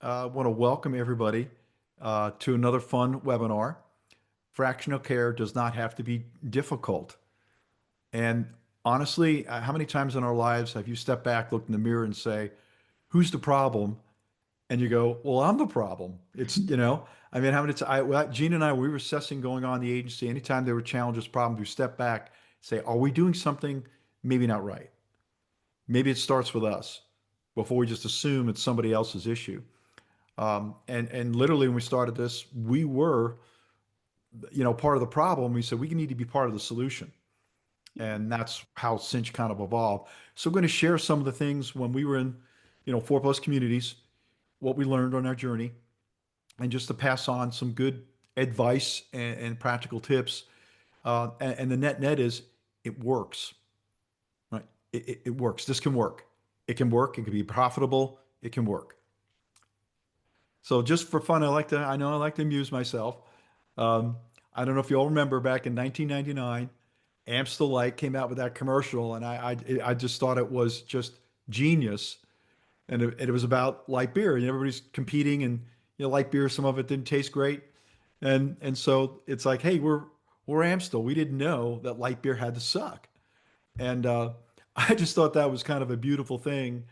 I want to welcome everybody to another fun webinar. Fractional care does not have to be difficult. And honestly, how many times in our lives have you stepped back, looked in the mirror, and say, "Who's the problem?" And you go, "Well, I'm the problem." I mean, how many times? Gene and I, we were assessing going on in the agency. Anytime there were challenges, problems, we step back, say, "Are we doing something maybe not right? Maybe it starts with us before we just assume it's somebody else's issue." And literally when we started this, we were, part of the problem. We said we need to be part of the solution. And that's how Cinch kind of evolved. So we're going to share some of the things when we were in, 4+ communities, what we learned on our journey, and just to pass on some good advice and practical tips. And the net is it works, right? It works. This can work. It can work. It can be profitable. It can work. So just for fun, I know I like to amuse myself. Um, I don't know if you all remember back in 1999, Amstel Light came out with that commercial, and I just thought it was just genius. And it was about light beer, and everybody's competing, and light beer, some of it didn't taste great, and so it's like, hey, we're Amstel. We didn't know that light beer had to suck, and I just thought that was kind of a beautiful thing,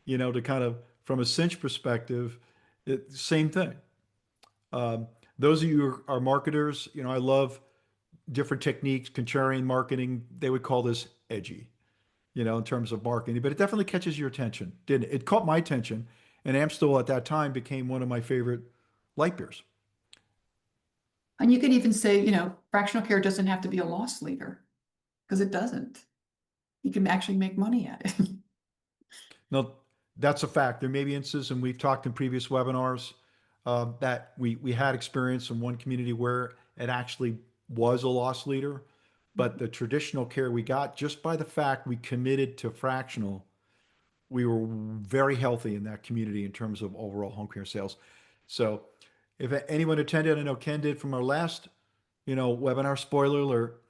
to kind of from a cinch perspective, same thing. Um, those of you who are marketers, I love different techniques, contrarian marketing. They would call this edgy, in terms of marketing, but it definitely catches your attention, didn't it? It caught my attention, and Amstel at that time became one of my favorite light beers. And you could even say, fractional care doesn't have to be a loss leader because it doesn't. You can actually make money at it. Now, that's a fact. There may be instances, and we've talked in previous webinars, that we had experience in one community where it actually was a loss leader, but the traditional care we got, just by the fact we committed to fractional, we were very healthy in that community in terms of overall home care sales. So if anyone attended, I know Ken did from our last, webinar, spoiler alert,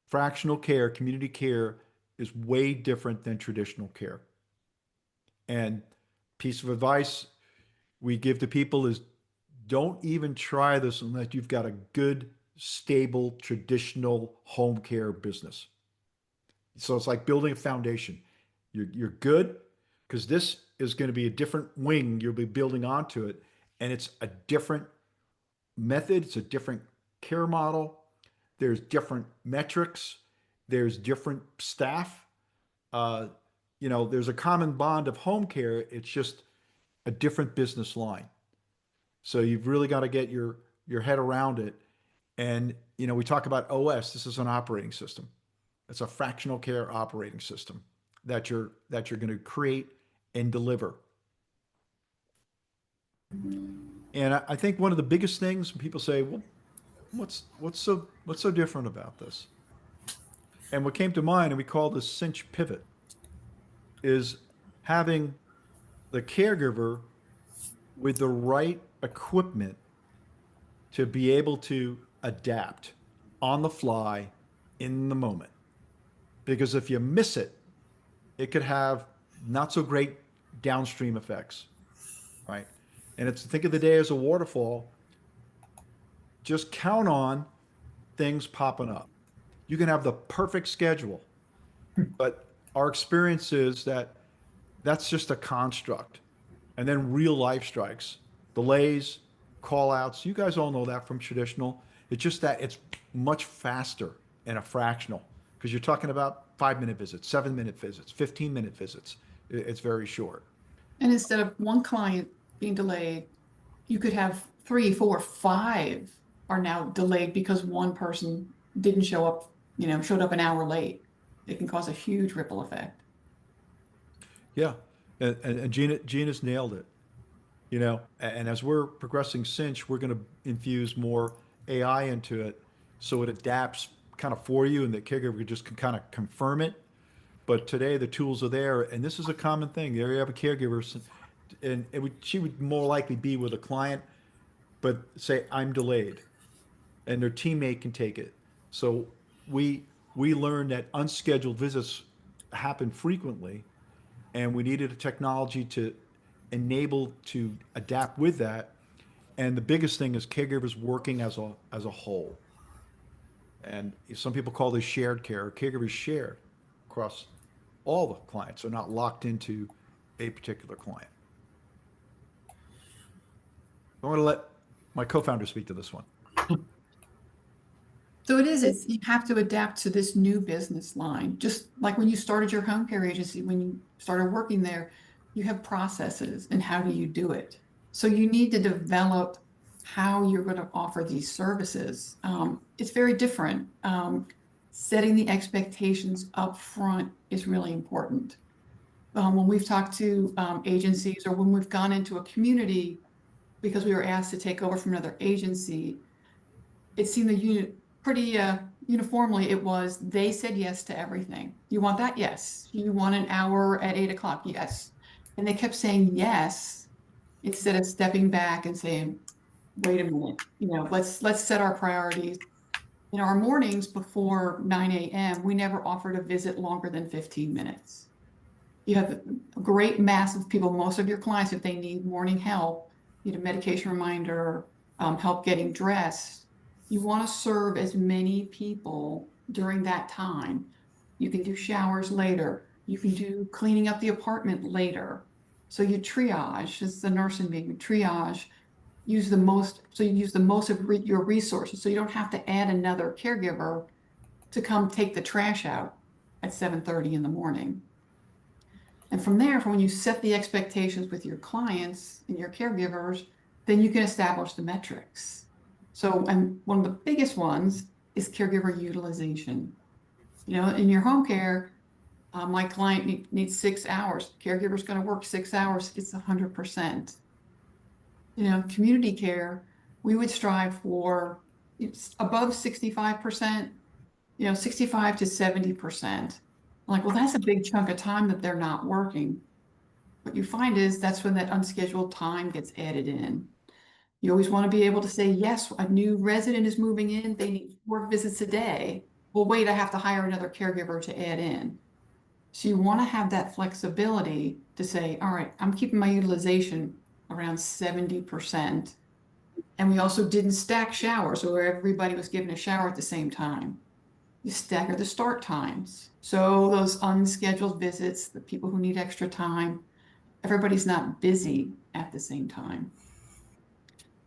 fractional care, community care is way different than traditional care. And piece of advice we give to people is don't even try this unless you've got a good, stable, traditional home care business. So it's like building a foundation. You're good because this is going to be a different wing you'll be building onto it. And it's a different method. It's a different care model. There's different metrics. There's different staff. Uh, there's a common bond of home care. It's just a different business line. So you've really got to get your head around it. And we talk about OS. This is an operating system. It's a fractional care operating system that you're going to create and deliver. And I think one of the biggest things when people say, "Well, what's so different about this?" And what came to mind, and we call this cinch pivot, is having the caregiver with the right equipment to be able to adapt on the fly in the moment. Because if you miss it, it could have not so great downstream effects, right? And it's think of the day as a waterfall. Just count on things popping up. You can have the perfect schedule, but our experience is that that's just a construct. And then real life strikes, delays, call outs. You guys all know that from traditional. It's just that it's much faster in a fractional because you're talking about 5-minute visits, 7-minute visits, 15-minute visits. It's very short. And instead of one client being delayed, you could have 3, 4, 5 are now delayed because one person didn't show up, showed up an hour late. It can cause a huge ripple effect. Yeah. And Gina's nailed it. And as we're progressing Cinch, we're going to infuse more AI into it so it adapts kind of for you and the caregiver just can kind of confirm it. But today the tools are there, and this is a common thing. There you have a caregiver, and she would more likely be with a client, but say I'm delayed, and their teammate can take it. So we we learned that unscheduled visits happen frequently, and we needed a technology to enabled to adapt with that. And the biggest thing is caregivers working as a whole. And some people call this shared care. Caregivers shared across all the clients. They're not locked into a particular client. I'm going to let my co-founder speak to this one. So it's you have to adapt to this new business line. Just like when you started your home care agency, when you started working there, you have processes and how do you do it? So you need to develop how you're going to offer these services. It's very different. Setting the expectations up front is really important. When we've talked to agencies or when we've gone into a community because we were asked to take over from another agency, it seemed pretty uniformly it was they said yes to everything. You want that? Yes. You want an hour at 8 o'clock? Yes. And they kept saying yes instead of stepping back and saying, wait a minute, let's set our priorities. In our mornings before 9 a.m., we never offered a visit longer than 15 minutes. You have a great mass of people, most of your clients, if they need morning help, need a medication reminder, help getting dressed, you want to serve as many people during that time. You can do showers later. You can do cleaning up the apartment later. So you triage, it's the nursing being, you triage, so you use the most of your resources. So you don't have to add another caregiver to come take the trash out at 7:30 in the morning. And from there, from when you set the expectations with your clients and your caregivers, then you can establish the metrics. So, and one of the biggest ones is caregiver utilization. In your home care, my client needs 6 hours. Caregiver's going to work 6 hours. It's 100%. Community care, we would strive for it's above 65%, 65 to 70%. I'm like, well, that's a big chunk of time that they're not working. What you find is that's when that unscheduled time gets added in. You always want to be able to say, yes, a new resident is moving in, they need 4 visits a day. Well, wait, I have to hire another caregiver to add in. So you want to have that flexibility to say, all right, I'm keeping my utilization around 70%. And we also didn't stack showers where everybody was given a shower at the same time. You stagger the start times. So those unscheduled visits, the people who need extra time, everybody's not busy at the same time.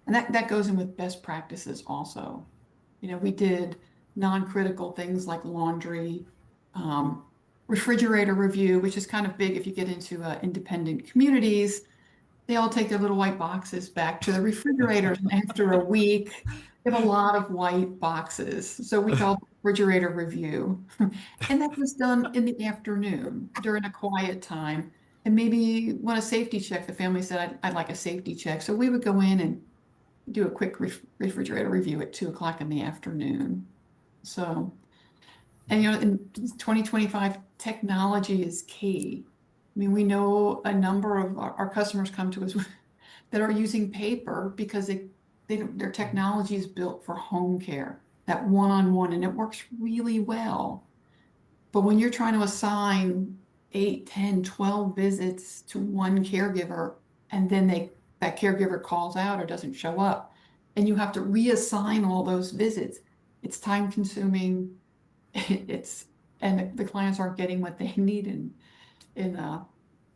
And that goes in with best practices also. We did non-critical things like laundry, um, refrigerator review, which is kind of big if you get into independent communities. They all take their little white boxes back to the refrigerators, and after a week, they have a lot of white boxes. So we call it refrigerator review. And that was done in the afternoon during a quiet time. And maybe when a safety check, the family said, I'd like a safety check. So we would go in and do a quick refrigerator review at 2 o'clock in the afternoon. So, and in 2025, technology is key. I mean, we know a number of our customers come to us that are using paper because their technology is built for home care, that one-on-one, and it works really well. But when you're trying to assign 8, 10, 12 visits to one caregiver, and then that caregiver calls out or doesn't show up, and you have to reassign all those visits, it's time consuming. It's and the clients aren't getting what they need in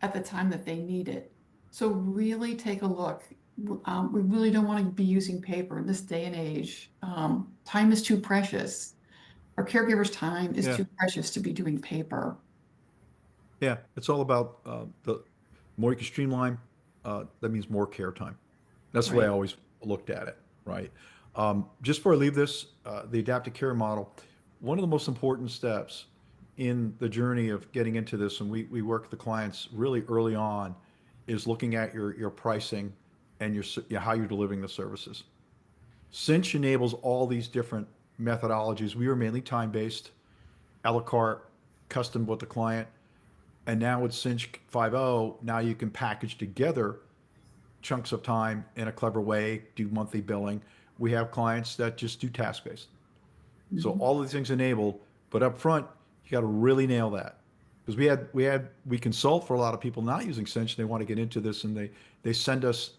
at the time that they need it. So really take a look. We really don't want to be using paper in this day and age. Time is too precious. Our caregivers' time is Yeah. too precious to be doing paper. Yeah. It's all about the more you can streamline, that means more care time. That's the way I Right. always looked at it, right? Just before I leave this, the adaptive care model, one of the most important steps in the journey of getting into this, and we work with the clients really early on, is looking at your pricing and how you're delivering the services. Cinch enables all these different methodologies. We were mainly time-based, a la carte, custom with the client. And now with Cinch 5.0, now you can package together chunks of time in a clever way, do monthly billing. We have clients that just do task-based. So Mhm. all of these things enabled, but up front, you got to really nail that because we consult for a lot of people not using Cinch. They want to get into this, and they send us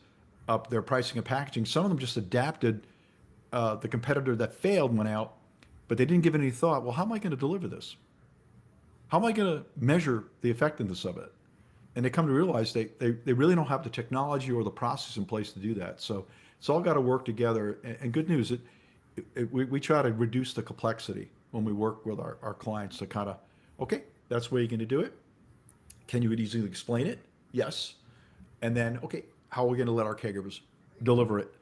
up their pricing and packaging. Some of them just adapted. The competitor that failed went out, but they didn't give it any thought. Well, how am I going to deliver this? How am I going to measure the effectiveness of it? And they come to realize they really don't have the technology or the process in place to do that. So it's all got to work together. And good news, we try to reduce the complexity when we work with our clients to kind of, okay, that's where you're going to do it. Can you easily explain it? Yes. And then, okay, how are we going to let our caregivers deliver it?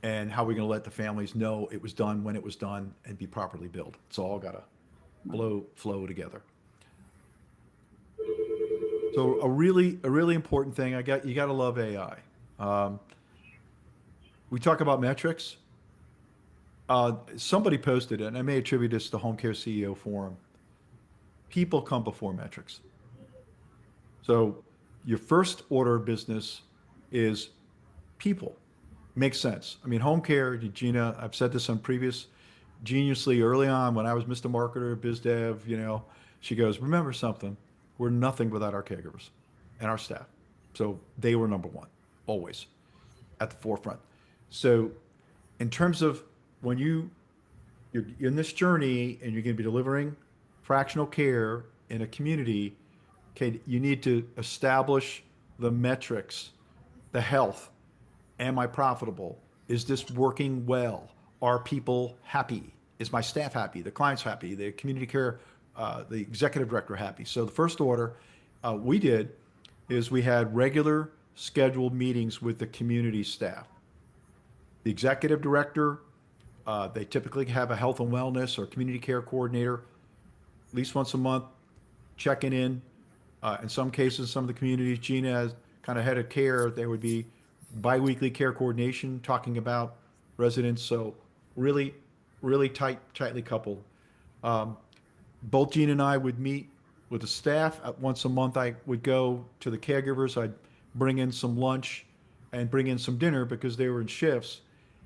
And how are we going to let the families know it was done when it was done and be properly billed? It's all got to flow together. So a really important thing, you got to love AI. Um, we talk about metrics. Somebody posted it, and I may attribute this to Home Care CEO Forum. People come before metrics. So your first order of business is people. Makes sense. I mean, home care, Gina, I've said this on previous, geniusly early on when I was Mr. Marketer, biz dev, she goes, remember something, we're nothing without our caregivers and our staff. So they were number one, always at the forefront. So in terms of when you're in this journey and you're going to be delivering fractional care in a community, okay, you need to establish the metrics, the health. Am I profitable? Is this working well? Are people happy? Is my staff happy? The client's happy? The community care, the executive director happy? So the first order we did is we had regular scheduled meetings with the community staff. The executive director, they typically have a health and wellness or community care coordinator at least once a month, checking in. In some cases, some of the communities, Gina as kind of head of care, there would be biweekly care coordination talking about residents. So really, really tightly coupled. Um, Both Gina and I would meet with the staff. Once a month, I would go to the caregivers. I'd bring in some lunch and bring in some dinner because they were in shifts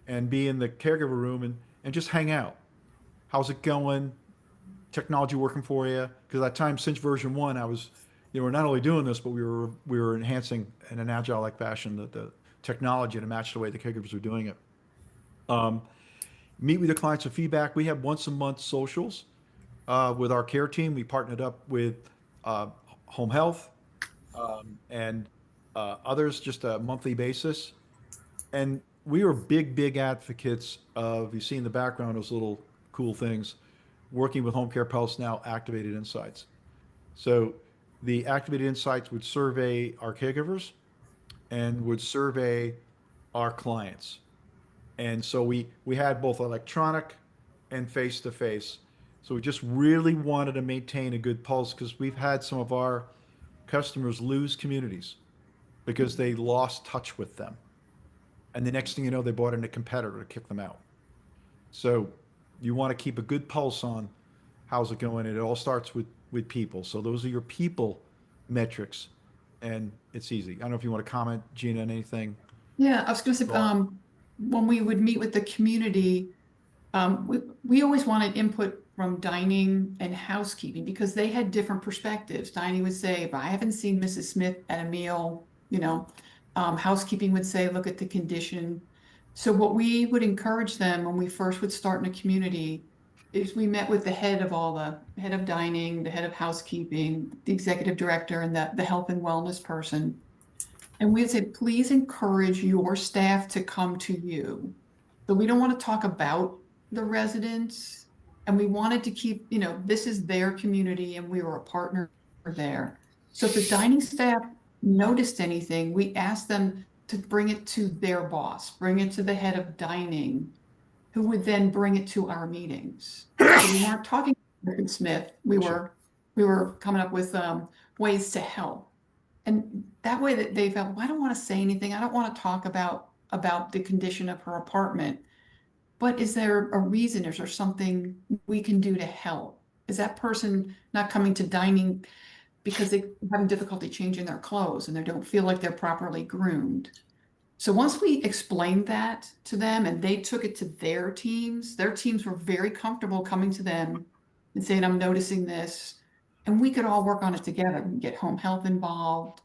and be in the caregiver room and just hang out. How's it going? Technology working for you? Because at that time, since version one, I was, we're not only doing this, but we were enhancing in an agile-like fashion the technology to match the way the caregivers were doing it. Um, Meet with the clients for feedback. We have once a month socials with our care team. We partnered up with uh, home health and others just a monthly basis. And we are big advocates of, you see in the background those little cool things, working with Home Care Pulse now Activated Insights. So the Activated Insights would survey our caregivers and would survey our clients. And so we had both electronic and face to face. So we just really wanted to maintain a good pulse because we've had some of our customers lose communities because they lost touch with them. And the next thing you know, they bought in a competitor to kick them out. So you want to keep a good pulse on how's it going. It all starts with people. So those are your people metrics, and it's easy. I don't know if you want to comment, Gina, on anything. Yeah, I was going to say, Thought. when we would meet with the community, we always wanted input from dining and housekeeping because they had different perspectives. Dining would say, if I haven't seen Mrs. Smith at a meal, housekeeping would say, look at the condition. So what we would encourage them when we first would start in a community is we met with the head of dining, the head of housekeeping, the executive director, and the health and wellness person. And we'd say, please encourage your staff to come to you. So we don't want to talk about the residents. And we wanted to keep, this is their community and we were a partner there. So if the dining staff noticed anything, we asked them to bring it to their boss, bring it to the head of dining, who would then bring it to our meetings. So we weren't talking to Smith. We Sure. were we were coming up with ways to help. And that way that they felt, well, I don't want to say anything. I don't want to talk about the condition of her apartment. But is there a reason? Is there something we can do to help? Is that person not coming to dining because they're having difficulty changing their clothes and they don't feel like they're properly groomed? So once we explained that to them and they took it to their teams were very comfortable coming to them and saying, I'm noticing this. and we could all work on it together. We can get home health involved.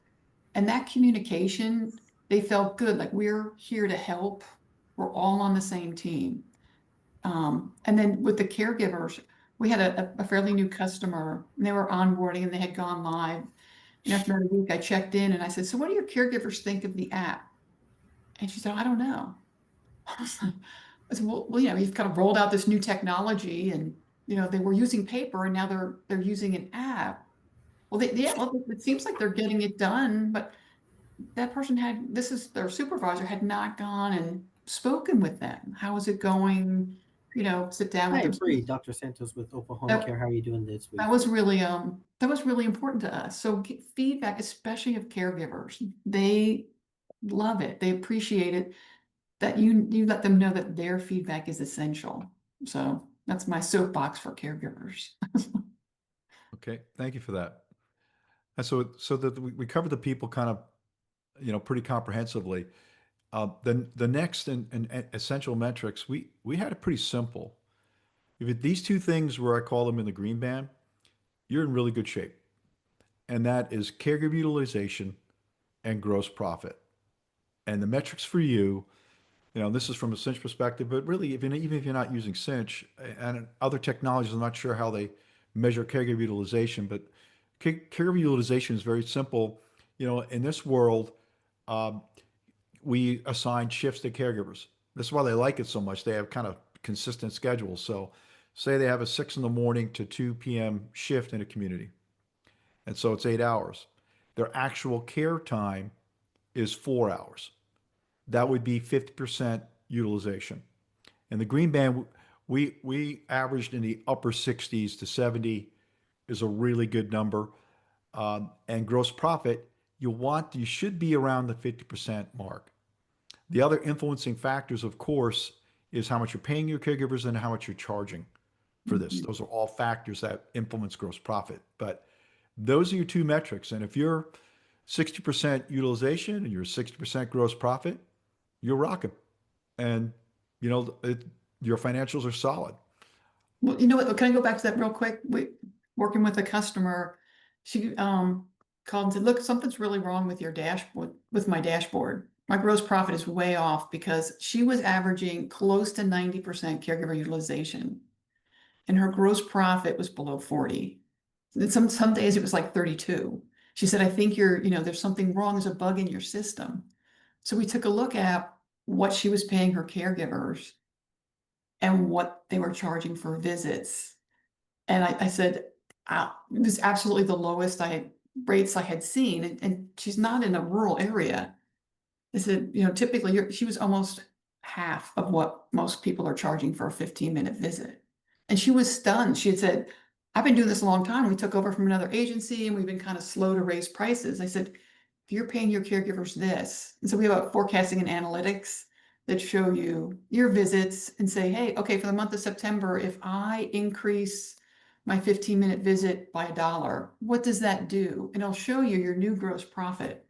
And that communication, they felt good, like we're here to help. We're all on the same team. And then with the caregivers, we had a fairly new customer and they were onboarding and they had gone live. And after a week, I checked in and I said, "So what do your caregivers think of the app?" And she said, "I don't know." I said, well, you've kind of rolled out this new technology and, they were using paper and now they're using an app. Well, yeah, well, it seems like they're getting it done, but that person this is their supervisor had not gone and spoken with them. How is it going? Sit down I with them. agree, Dr. Santos with Open Home That, Care. How are you doing this that week? was really important to us. So feedback, especially of caregivers, they love it. They appreciate it that you let them know that their feedback is essential. So that's my soapbox for caregivers. Okay, thank you for that. And so that we covered the people kind of, pretty comprehensively. Then the next and essential metrics, we had it pretty simple. These two things where I call them in the green band, you're in really good shape. And that is caregiver utilization and gross profit. And the metrics for you, this is from a Cinch perspective, but really, even if you're not using Cinch and other technologies, I'm not sure how they measure caregiver utilization, but caregiver utilization is very simple. In this world, um, we assign shifts to caregivers. That's why they like it so much. They have kind of consistent schedules. So, say they have a 6 in the morning to 2 p.m. shift in a community, and so it's 8 hours. Their actual care time is 4 hours. That would be 50% utilization. And the green band, we averaged in the upper 60s to 70 is a really good number. And gross profit, you should be around the 50% mark. The other influencing factors, of course, is how much you're paying your caregivers and how much you're charging for this. Mhm. Those are all factors that influence gross profit. But those are your two metrics. And if you're 60% utilization and you're 60% gross profit, you're rocking. And, you know, it, your financials are solid. Well, you know what? Can I go back to that real quick? Working with a customer, she called and said, "Look, something's really wrong with your dashboard, with my dashboard. My gross profit is way off because she was averaging close to 90% caregiver utilization, and her gross profit was below 40. And some days it was like 32. She said, "I think there's something wrong. There's a bug in your system." So we took a look at what she was paying her caregivers and what they were charging for visits. And I said, it was absolutely the lowest rates I had seen. And she's not in a rural area. I said, typically she was almost half of what most people are charging for a 15-minute visit. And she was stunned. She had said, "I've been doing this a long time. We took over from another agency and we've been kind of slow to raise prices." I said, "If you're paying your caregivers this," and so we have a forecasting and analytics that show you your visits and say, "Hey, okay, for the month of September, if I increase my 15-minute visit by $1, what does that do?" And it'll show you your new gross profit.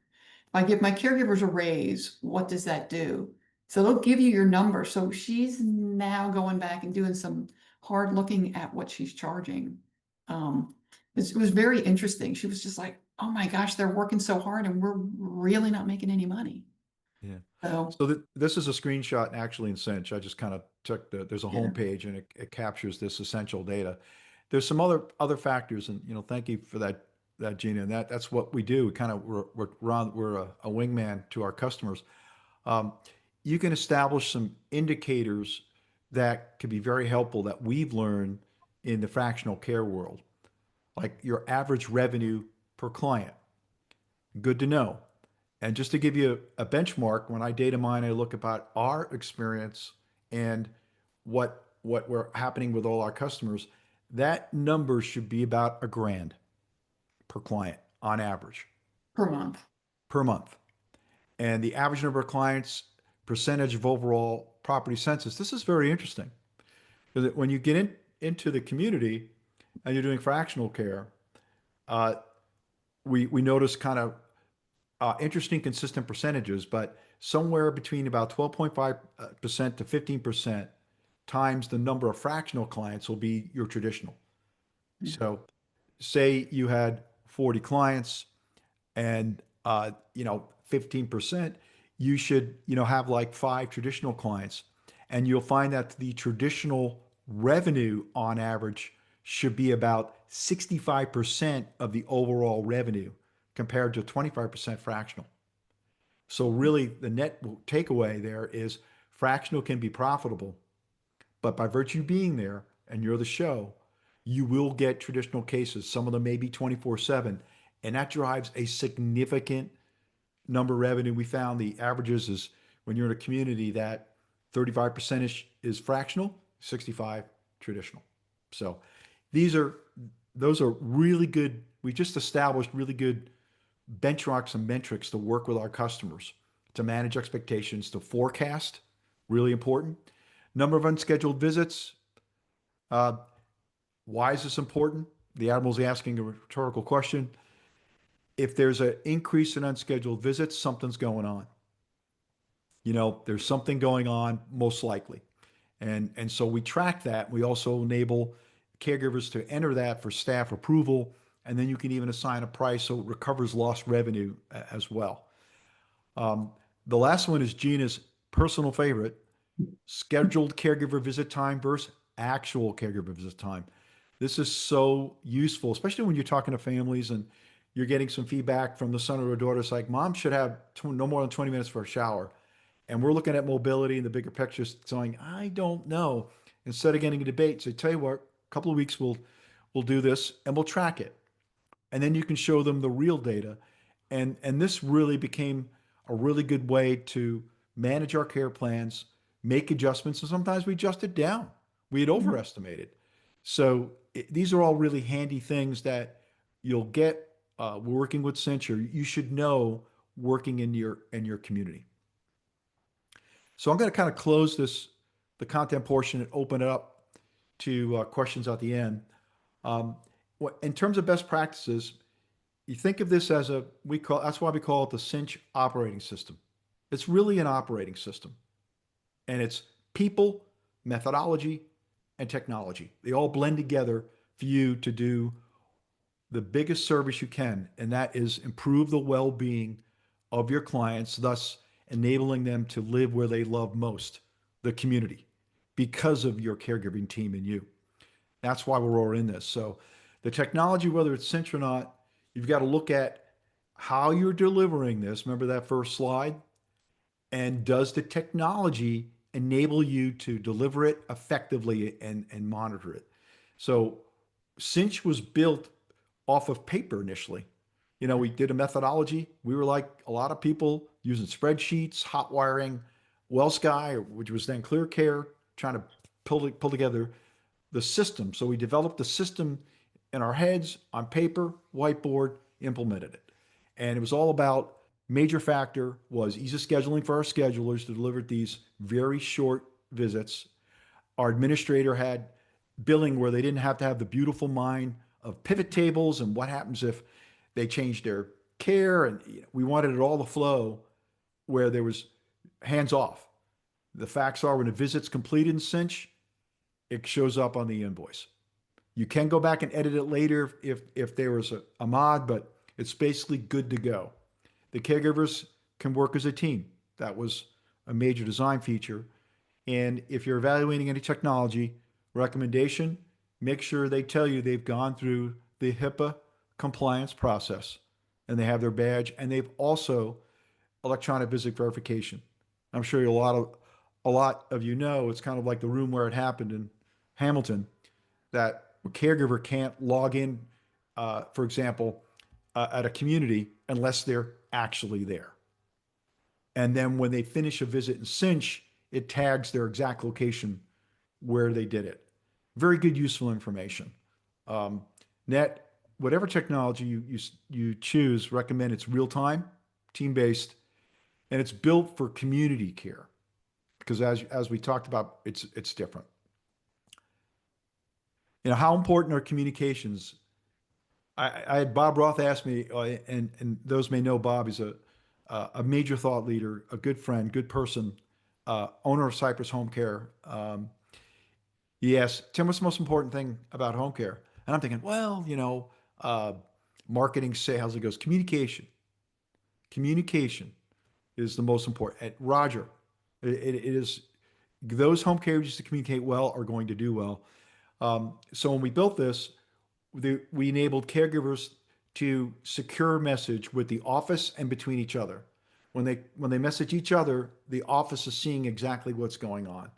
If I give my caregivers a raise, what does that do? So they'll give you your number. So she's now going back and doing some hard looking at what she's charging. Um, it was very interesting. She was just like, "Oh my gosh, they're working so hard and we're really not making any money." Yeah. So So this is a screenshot actually in Cinch. I just kind of took there's a home yeah. page and it captures this essential data. There's some other factors, and thank you for that, Gina. And that's what we do. We kind of we're a wingman to our customers. Um, you can establish some indicators that can be very helpful that we've learned in the fractional care world, like your average revenue per client. Good to know. And just to give you a benchmark, when I data mine, I look about our experience and what we're happening with all our customers. That number should be about a grand per client on average Per month. per month. And the average number of clients, percentage of overall property census. This is very interesting because when you get into the community and you're doing fractional care, uh, we notice kind of interesting consistent percentages, but somewhere between about 12.5% to 15% times the number of fractional clients will be your traditional. Yeah. So say you had 40 clients and 15%, you should have like five traditional clients, and you'll find that the traditional revenue on average should be about 65% of the overall revenue compared to 25% fractional. So really the net takeaway there is fractional can be profitable, but by virtue of being there and you're the show, you will get traditional cases. Some of them may be 24/7, and that drives a significant number of revenue. We found the averages is when you're in a community that 35% is fractional, 65 traditional. So these are those are really good. We just established really good benchmarks and metrics to work with our customers to manage expectations, to forecast, really important. Number of unscheduled visits. Uh, why is this important? The Admiral's asking a rhetorical question. If there's an increase in unscheduled visits, something's going on. There's something going on, most likely. And so we track that. We also enable caregivers to enter that for staff approval. And then you can even assign a price so it recovers lost revenue as well. The last one is Gina's personal favorite, scheduled caregiver visit time versus actual caregiver visit time. This is so useful, especially when you're talking to families and you're getting some feedback from the son or daughter. It's like, mom should have no more than 20 minutes for a shower. And we're looking at mobility and the bigger picture, saying, I don't know. Instead of getting a debate, say, tell you what, a couple of weeks we'll do this and we'll track it. And then you can show them the real data. And this really became a really good way to manage our care plans, make adjustments, and sometimes we adjusted down. We had overestimated. So these are all really handy things that you'll get working with Cinch, or you should know working in your community. So I'm going to kind of close the content portion and open it up to questions at the end. Um, in terms of best practices, you think of this as that's why we call it the Cinch operating system. It's really an operating system, and it's people, methodology, and technology. They all blend together for you to do the biggest service you can, and that is improve the well-being of your clients, thus enabling them to live where they love most, the community, because of your caregiving team and you. That's why we're all in this. So the technology, whether it's Cinch or not, you've got to look at how you're delivering this. Remember that first slide? And does the technology enable you to deliver it effectively and monitor it? So Cinch was built off of paper initially. We did a methodology. We were like a lot of people using spreadsheets, hot wiring, WellSky, which was then ClearCare, trying to pull together the system. So we developed the system in our heads on paper, whiteboard, implemented it. And it was all about major factor was ease of scheduling for our schedulers to deliver these very short visits. Our administrator had billing where they didn't have to have the beautiful mind of pivot tables and what happens if they changed their care. And we wanted it all to flow where there was hands off. The facts are when a visit's completed in Cinch, it shows up on the invoice. You can go back and edit it later if there was a mod, but it's basically good to go. The caregivers can work as a team. That was a major design feature. And if you're evaluating any technology, recommendation, make sure they tell you they've gone through the HIPAA compliance process and they have their badge, and they've also electronic visit verification. I'm sure a lot of you know it's kind of like the room where it happened in Hamilton, that a caregiver can't log in, for example, at a community unless they're actually there. And then when they finish a visit in Cinch, it tags their exact location where they did it. Very good, useful information. Net, whatever technology you choose, recommend it's real time, team based, and it's built for community care because as we talked about, it's different. How important are communications? I had Bob Roth ask me, and those may know Bob. He's a major thought leader, a good friend, good person, owner of Cypress Home Care. He asked, Tim, what's the most important thing about home care? And I'm thinking, well, uh, marketing, sales. It goes communication. Communication is the most important. And Roger, it is those home carriers to communicate well are going to do well. So when we built this, we enabled caregivers to secure message with the office and between each other. When they message each other, the office is seeing exactly what's going on.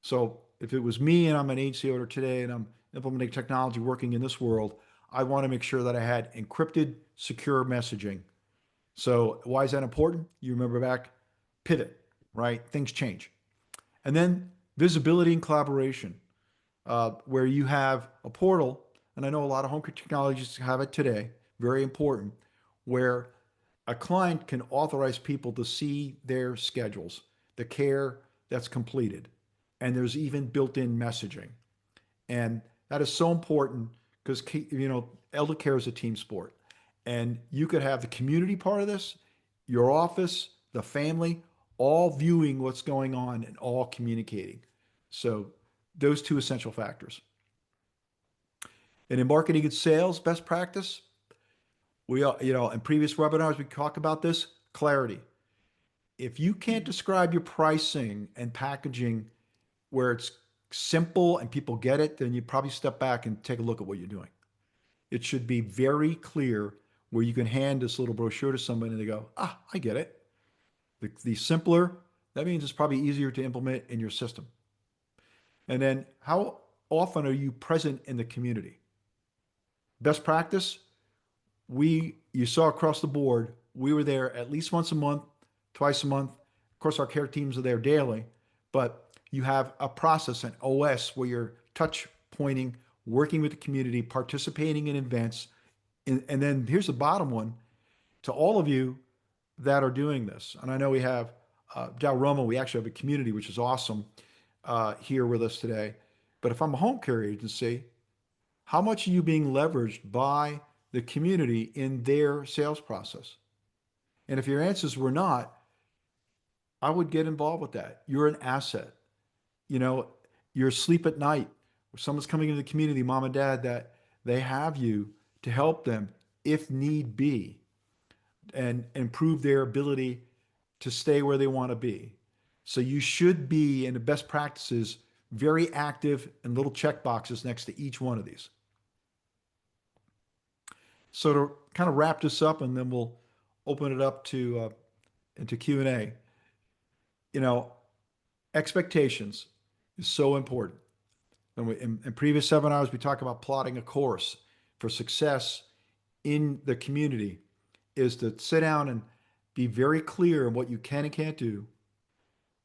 So if it was me and I'm an agency owner today and I'm implementing technology working in this world, I want to make sure that I had encrypted, secure messaging. So why is that important? You remember back, pivot, right? Things change. And then visibility and collaboration, where you have a portal, and I know a lot of home technologies have it today, very important, where a client can authorize people to see their schedules, the care that's completed, and there's even built-in messaging. And that is so important because, elder care is a team sport. And you could have the community part of this, your office, the family, all viewing what's going on and all communicating. So those two essential factors. And in marketing and sales, best practice, in previous webinars, we talk about this, clarity. If you can't describe your pricing and packaging where it's simple and people get it, then you probably step back and take a look at what you're doing. It should be very clear where you can hand this little brochure to somebody and they go, ah, I get it. The simpler, that means it's probably easier to implement in your system. And then how often are you present in the community? Best practice, you saw across the board, we were there at least once a month, twice a month. Of course, our care teams are there daily, but you have a process, an OS, where you're touch pointing, working with the community, participating in events. And then here's the bottom one to all of you that are doing this. And I know we have Del Roma, we actually have a community, which is awesome, here with us today. But if I'm a home care agency, how much are you being leveraged by the community in their sales process? And if your answers were not, I would get involved with that. You're an asset. You know, you're asleep at night. If someone's coming into the community, mom and dad, that they have you to help them if need be and improve their ability to stay where they want to be. So you should be in the best practices very active and little check boxes next to each one of these. So to kind of wrap this up, and then we'll open it up to into Q&A. You know, expectations is so important. And in previous seminars, we talk about plotting a course for success in the community is to sit down and be very clear on what you can and can't do,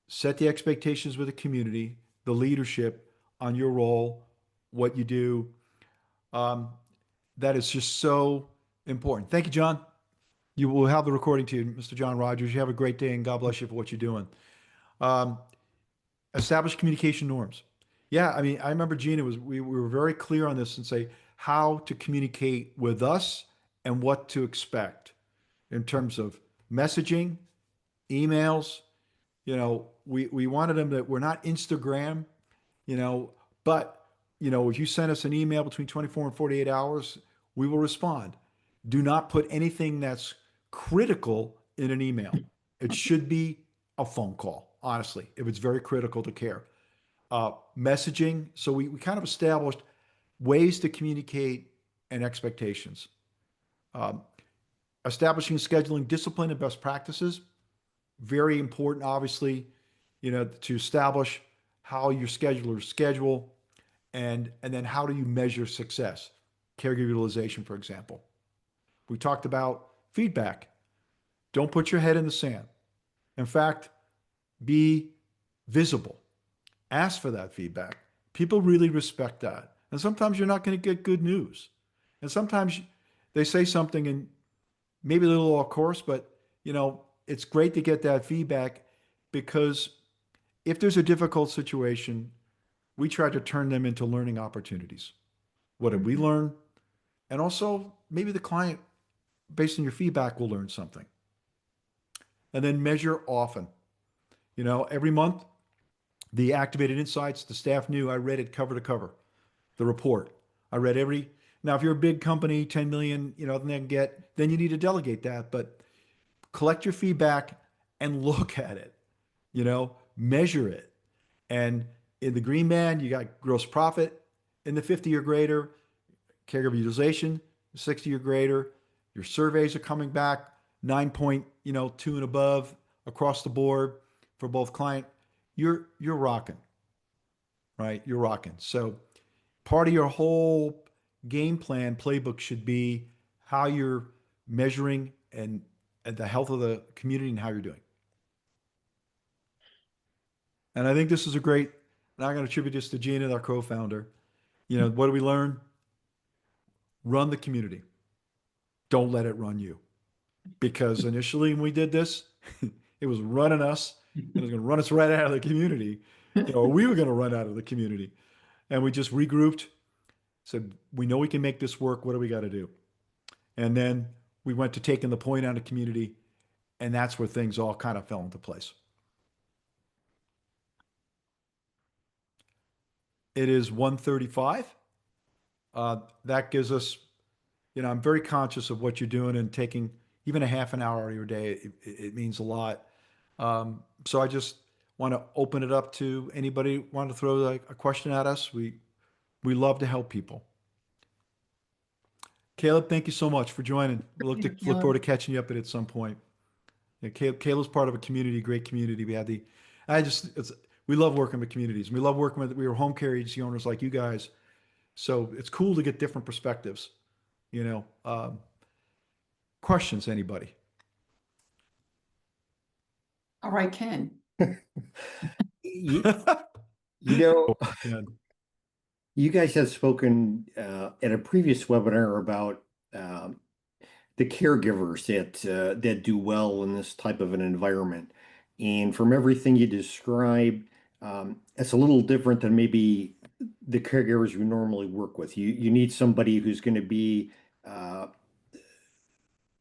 set the expectations with the community, the leadership on your role, what you do. Um, that is just so important. Thank you, John. You will have the recording to you, Mr. John Rogers. You have a great day and God bless you for what you're doing. Um, establish communication norms. Yeah, I mean, I remember Gina we were very clear on this and say how to communicate with us and what to expect in terms of messaging, emails. We wanted them that we're not Instagram, you know, but if you send us an email between 24 and 48 hours, we will respond. Do not put anything that's critical in an email. It should be a phone call, honestly, if it's very critical to care. Messaging. So we kind of established ways to communicate and expectations. Um, establishing scheduling discipline and best practices. Very important, obviously, to establish how your schedulers schedule and then how do you measure success? Caregiver utilization, for example. We talked about feedback. Don't put your head in the sand. In fact, be visible. Ask for that feedback. People really respect that. And sometimes you're not going to get good news. And sometimes they say something and maybe a little off course, but it's great to get that feedback because if there's a difficult situation, we try to turn them into learning opportunities. What did we learn? And also maybe the client, based on your feedback, will learn something. And then measure often. Every month, the activated insights, the staff knew I read it cover to cover, the report. I read Now, if you're a big company, 10 million, then you need to delegate that, but collect your feedback and look at it, measure it. And in the green band, you got gross profit in the 50 or greater, caregiver utilization, 60 or greater. Your surveys are coming back 9.2 and above across the board for both client. You're rocking, right? You're rocking. So part of your whole game plan playbook should be how you're measuring and the health of the community and how you're doing. And I think this is a great, and I'm going to attribute this to Gina, our co-founder. What do we learn? Run the community. Don't let it run you. Because initially when we did this, it was running us and it was going to run us right out of the community, or we were going to run out of the community. And we just regrouped, said, we know we can make this work. What do we got to do? And then we went to taking the point out of community, and that's where things all kind of fell into place. It is 1:35. That gives us, I'm very conscious of what you're doing and taking even a half an hour of your day. It means a lot. So I just want to open it up to anybody want to throw a question at us. We love to help people. Caleb, thank you so much for joining. We Yeah, look forward to Caleb. catching you up at some point. Yeah, Caleb's part of a community, great community. We love working with communities. We love working with, we were home care agency owners like you guys. So it's cool to get different perspectives, you know. Questions, anybody? All right, Ken. You, you know, Yeah. you guys have spoken at a previous webinar about um the caregivers that do well in this type of an environment. And from everything you described, it's a little different than maybe the caregivers we normally work with. You need somebody who's going to be uh,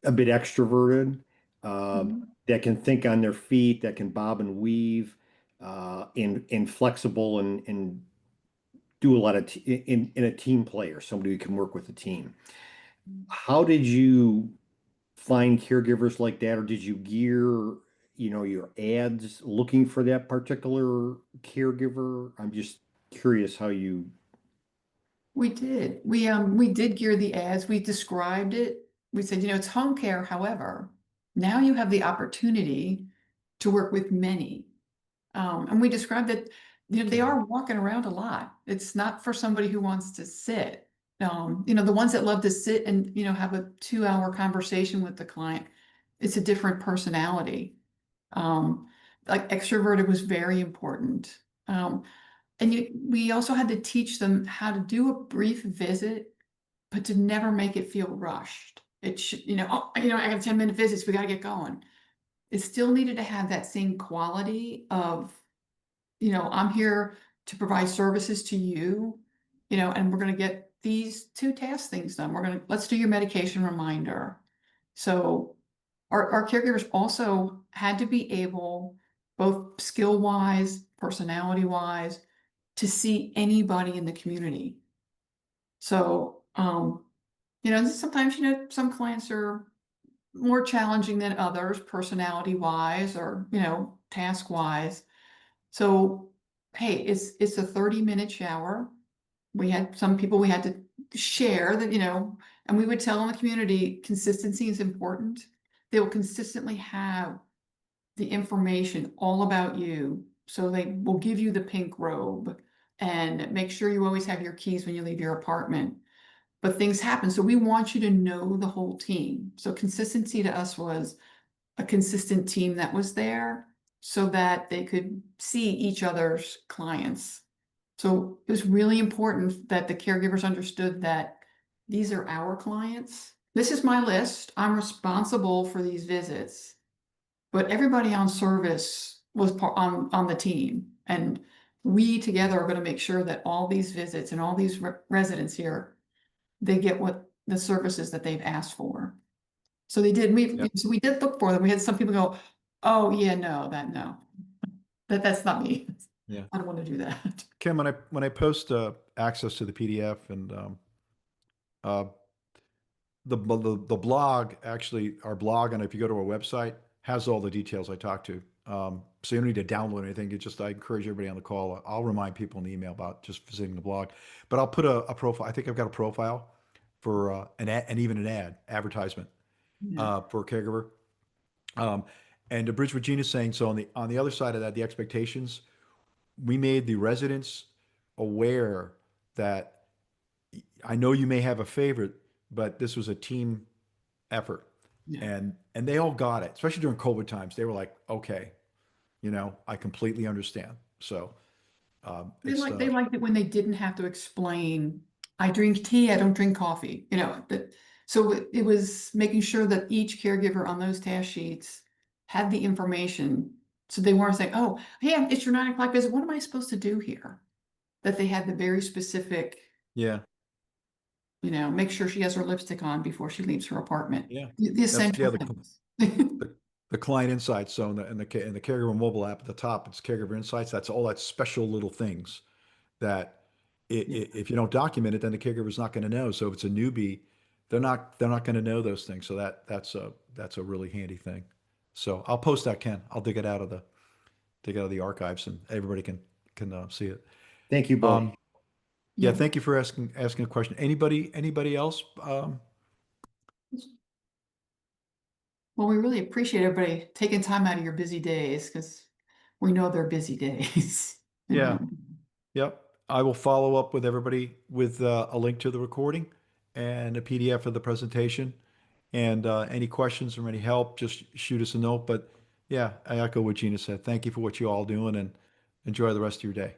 a bit extroverted, Mhm. that can think on their feet, that can bob and weave, and flexible and do a lot of in a team player, somebody who can work with a team. How did you find caregivers like that, or did you gear, your ads looking for that particular caregiver? I'm just curious how you. We did. We did gear the ads. We described it. We said, it's home care. However, now you have the opportunity to work with many. And we described that, they Okay. are walking around a lot. It's not for somebody who wants to sit. The ones that love to sit and, have a 2-hour conversation with the client, it's a different personality. Um, like extroverted was very important. And we also had to teach them how to do a brief visit, but to never make it feel rushed. It should, I have 10-minute visits, we got to get going. It still needed to have that same quality of, I'm here to provide services to you, and we're going to get these 2 task things done. Let's do your medication reminder. So our caregivers also had to be able, both skill wise, personality wise, to see anybody in the community. So, sometimes, some clients are more challenging than others, personality wise or, task wise. So, hey, it's a 30-minute shower. We had some people we had to share that, and we would tell in the community consistency is important. They will consistently have the information all about you. So they will give you the pink robe and make sure you always have your keys when you leave your apartment. But things happen. So we want you to know the whole team. So consistency to us was a consistent team that was there so that they could see each other's clients. So it was really important that the caregivers understood that these are our clients. This is my list. I'm responsible for these visits, but everybody on service was on the team. And we together are going to make sure that all these visits and all these residents here, they get what the services that they've asked for. So they did. Yeah. So we did look for them. We had some people go, "Oh yeah, no, that's not me. Yeah. I don't want to do that." Kim, when I post access to the PDF and Uh, the blog, actually, our blog, and if you go to our website, has all the details I talked to. So you don't need to download anything. It just, I encourage everybody on the call. I'll remind people in the email about just visiting the blog. But I'll put a profile. I think I've got a profile for an ad, and even an ad advertisement Yeah. for a caregiver. Um, and to bridge what Gina's saying, so on the other side of that, the expectations, we made the residents aware that I know you may have a favorite, but this was a team effort. Yeah. And they all got it, especially during COVID times. They were like, okay, I completely understand. So it's They liked it when they didn't have to explain, I drink tea, I don't drink coffee, that, so it was making sure that each caregiver on those task sheets had the information. So they weren't saying, oh, hey, it's your 9 o'clock visit. What am I supposed to do here? That they had the very specific, yeah, make sure she has her lipstick on before she leaves her apartment. yeah. The That's essential yeah, things. the client insights. So in the caregiver mobile app at the top, it's caregiver insights. That's all that special little things that Yeah. if you don't document it, then the caregiver's not going to know. So if it's a newbie, they're not going to know those things. So that's a really handy thing. So I'll post that, Ken. I'll dig out of the archives, and everybody can see it. Thank you both. Um, yeah, Yeah. thank you for asking a question. Anybody else? Well, we really appreciate everybody taking time out of your busy days because we know they're busy days. Yeah, yep. I will follow up with everybody with a link to the recording and a PDF of the presentation. And any questions or any help, just shoot us a note. But yeah, I echo what Gina said. Thank you for what you all doing, and enjoy the rest of your day.